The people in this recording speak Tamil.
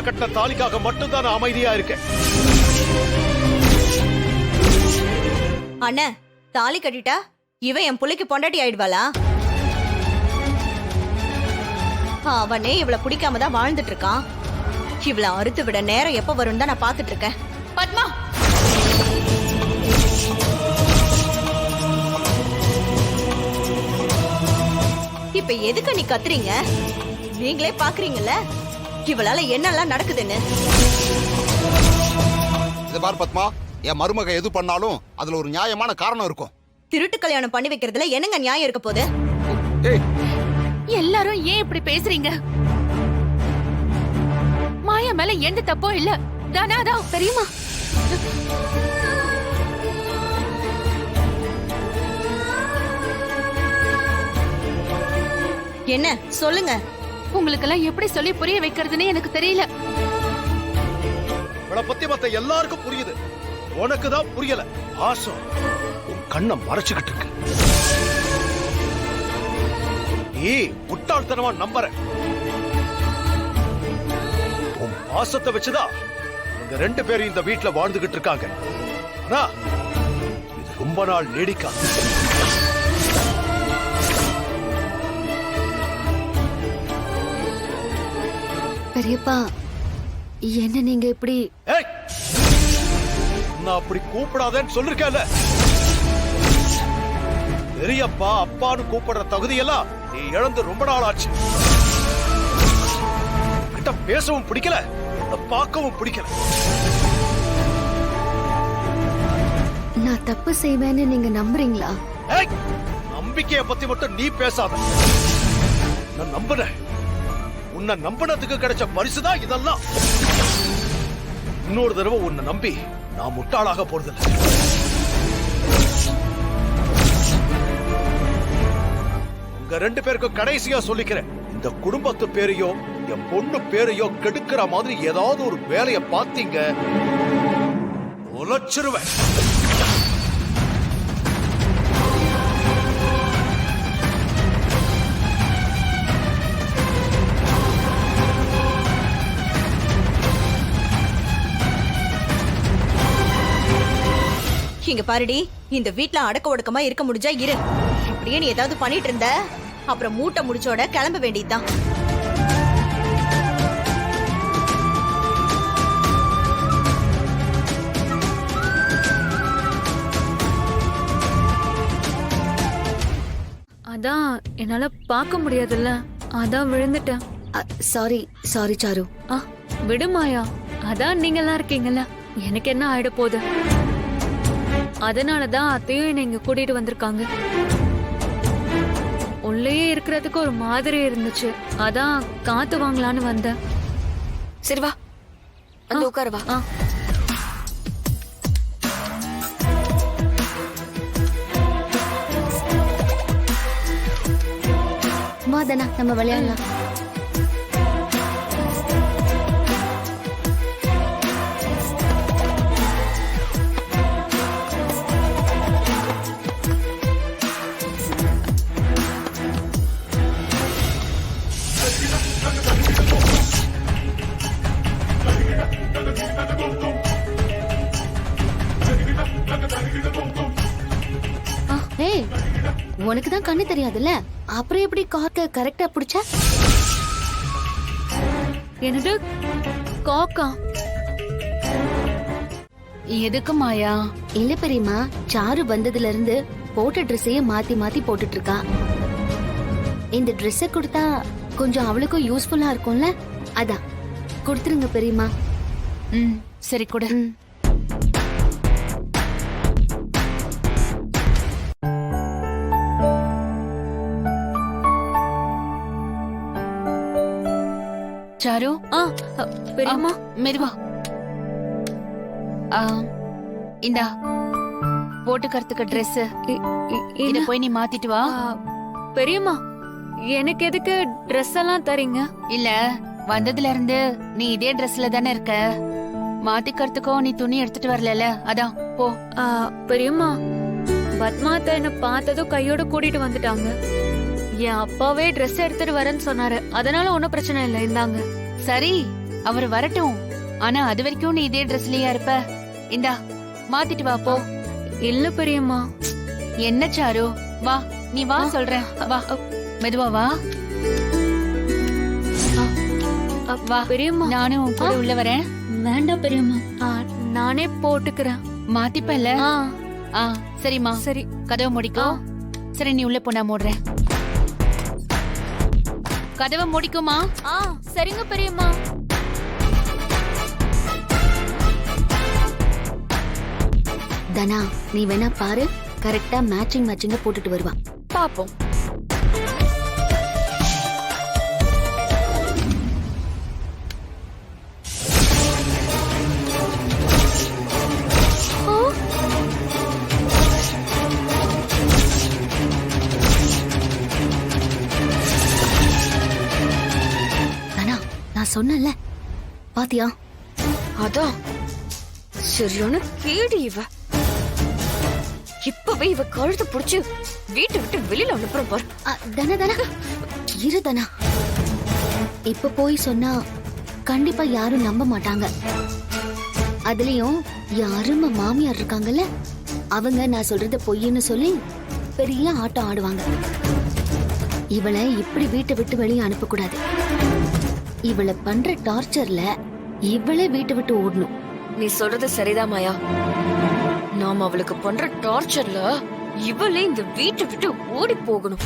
கட்டின தாலிக்காக மட்டும்தான் நான் அமைதியா இருக்கேன். அண்ணா, தாலி கட்டிட்டா இவன் என் புள்ளைக்கு பொண்டாட்டி ஆயிடுவாளா? அவனே இவள பிடிக்காம தான் வாழ்ந்துட்டு இருக்கான். இவள அறுத்து விட நேரம் எப்ப வரும் தான் நான் பாத்துட்டு இருக்கேன். பத்மா, இப்ப எதுக்கு நீ கத்துறீங்க? நீங்களே பாக்குறீங்கல்ல இவளால என்னெல்லாம் நடக்குதுன்னு. இது பார் பத்மா, என் மருமக எது பண்ணாலும் அதுல ஒரு நியாயமான காரணம் இருக்கும். திருட்டு கல்யாணம் பண்ணி வைக்கிறதுல என்னங்க நியாயம் இருக்க போகுது? எல்லாரும் ஏன் இப்படி பேசுறீங்க? மாயா மேல எந்த தப்பும் இல்ல. தானாதான் பெரியம்மா. என்ன சொல்லுங்க. உங்களுக்கு எல்லாம் எப்படி சொல்லி புரிய வைக்கிறதுன்னு எனக்கு தெரியல. இவளை பத்தி மத்த எல்லாருக்கும் புரியுது, உனக்கு தான் புரியல. ஆசம் உன் கண்ணை மறைச்சுக்கிட்டு இருக்கு. நீ முட்டாள்தனமா நம்புற. உன் பாசத்தை வச்சுதான் இவங்க 2 பேரும் இந்த வீட்டுல வாழ்ந்துகிட்டு இருக்காங்க. ஆனா இது ரொம்ப நாள் நீடிக்காது. பெரியப்பா, என்ன நீங்க இப்படி? ஏய், நான் அப்படி கூப்பிடாதேன்னு சொல்லிருக்கேன்ல. பெரியப்பா அப்பான்னு கூப்பிடுற தகுதியெல்லாம் நீ இழந்து ரொம்ப நாள் ஆச்சு. கிட்ட பேசவும் பிடிக்கல, உன்னை பார்க்கவும் பிடிக்கல. நான் தப்பு செய்வேன்னு நீங்க நம்புறீங்களா? ஏய், நம்பிக்கைய பத்தி மட்டும் நீ பேசாத. நான் நம்புறேன். உன்னை நம்பினதுக்கு கிடைச்ச பரிசுதான் இதெல்லாம். இன்னொரு தடவை உன்னை நம்பி நான் முட்டாளாக போறதில்லை. உங்க 2 பேருக்கும் கடைசியா சொல்லிக்கிறேன், இந்த குடும்பத்து பேரையோ என் பொண்ணு பேரையோ கெடுக்கிற மாதிரி ஏதாவது ஒரு வேலையை பார்த்தீங்க, உழைச்சிருவேன். இங்க பாருடி, இந்த வீட்ல அடக்க ஒடுக்கமா இருக்க முடிஞ்சா இரு. இப்படியே நீ ஏதாவது பண்ணிட்டு இருந்த அப்புறம் மூட்டை முடிச்சோட கிளம்ப வேண்டியதுதான். அதான் என்னால பார்க்க முடியாதுல்ல, அதான் விழுந்துட்டேன். Sorry sorry sir. விடுமாயா, அதான் நீங்க எல்லாம் இருக்கீங்கல்ல, எனக்கு என்ன ஆயிட போகுது. அதனாலதான் அத்தையும் என்னை இங்க கூட்டிட்டு வந்திருக்காங்க. உள்ளேயே இருக்கிறதுக்கு ஒரு மாதிரி இருந்துச்சு, அதான் காத்து வாங்கலான்னு வந்தேன். சரி வா, அந்த உட்காரு வா. வாதனா, நம்ம விளையாடலாம். ஏய், உனக்கு தான் கண்ணு தெரியாதுல்ல, அப்புறம் எப்படி காக்க கரெக்டா புடிச்ச? என்னது காக்கா? எதுக்கு மாயா? இல்ல பெரியம்மா, சாரு வந்ததுல இருந்து போட்ட ட்ரெஸ்ஸையே மாத்தி மாத்தி போட்டுட்டு இருக்கா. இந்த ட்ரெஸ்ஸ கொடுத்தா கொஞ்சம் அவளுக்கும் யூஸ்ஃபுல்லா இருக்கும்ல, அதான் கொடுத்துருங்க பெரியம்மா. சரி கொடு. சாரு, பெரியம்மா மெதுவா. இந்தா போட்டுக்கிறதுக்கு ட்ரெஸ். இத போய் நீ மாத்திட்டு வா. பெரியம்மா, எனக்கு எதுக்கு ட்ரெஸ் எல்லாம் தரீங்க? இல்ல, வந்ததுல இருந்து நீ இதே ட்ரெஸ்ல தானே இருக்க. மாத்திக்கிறதுக்கும் நீ துணி எடுத்துட்டு வரல, அதான் போ. பெரியம்மா, பத்மாத்தா என்ன பார்த்ததும் கையோட கூட்டிட்டு வந்துட்டாங்க. என் அப்பாவே ட்ரெஸ் எடுத்துட்டு வரேன்னு சொன்னாரு, அதனால ஒன்னும் பிரச்சனை இல்லை. இந்தாங்க. சரி, அவர் வரட்டும். ஆனா அது வரைக்கும் நீ இதே ட்ரெஸ்லயா இருப்ப? இந்தா மாத்திட்டு வா போ. இல்ல பெரியம்மா. என்ன சாரு, வா நீ வா சொல்றேன். வா மெதுவா வா. வா பெரியம்மா. நானும் உன் கூட உள்ள வரேன். வேண்டாம் பெரியம்மா. நானே போட்டுக்கிறேன். மாத்திப்பல்ல? சரிம்மா. சரி. கதவை முடிக்கோ. சரி நீ உள்ள போ, நான் மூடுறேன். கதவை முடிக்குமா? சரிங்க பெரியம்மா. தனா, நீ வேணா பாரு, கரெக்டா மேட்சிங் போட்டுட்டு வருவா. பாப்போம். தனா, நான் சொன்னேன்ல, பாத்தியா? அதான் சரியான கேடி இவ. இப்பவே இவ கழுத்து புடிச்சு வீட்டை விட்டு வெளியில அனுப்புறேன் பாரு. தனா இரு தனா. இப்ப போய் சொன்னா கண்டிப்பா யாரும் நம்ப மாட்டாங்க. அதுலயும் யாரும் மாமியார் இருக்காங்கல்ல, அவங்க நான் சொல்றத பொய்ன்னு சொல்லி பெரிய ஆட்டம் ஆடுவாங்க. இவளை இப்படி வீட்டை விட்டு வெளியே அனுப்பக்கூடாது. இவளை பண்ற டார்ச்சர்ல இவளே வீட்டை விட்டு ஓடணும். நீ சொல்றது சரிதான் மாயா. நாம அவளுக்கு பண்ற டார்ச்சர்ல இவளே இந்த வீட்டை விட்டு ஓடி போகணும்.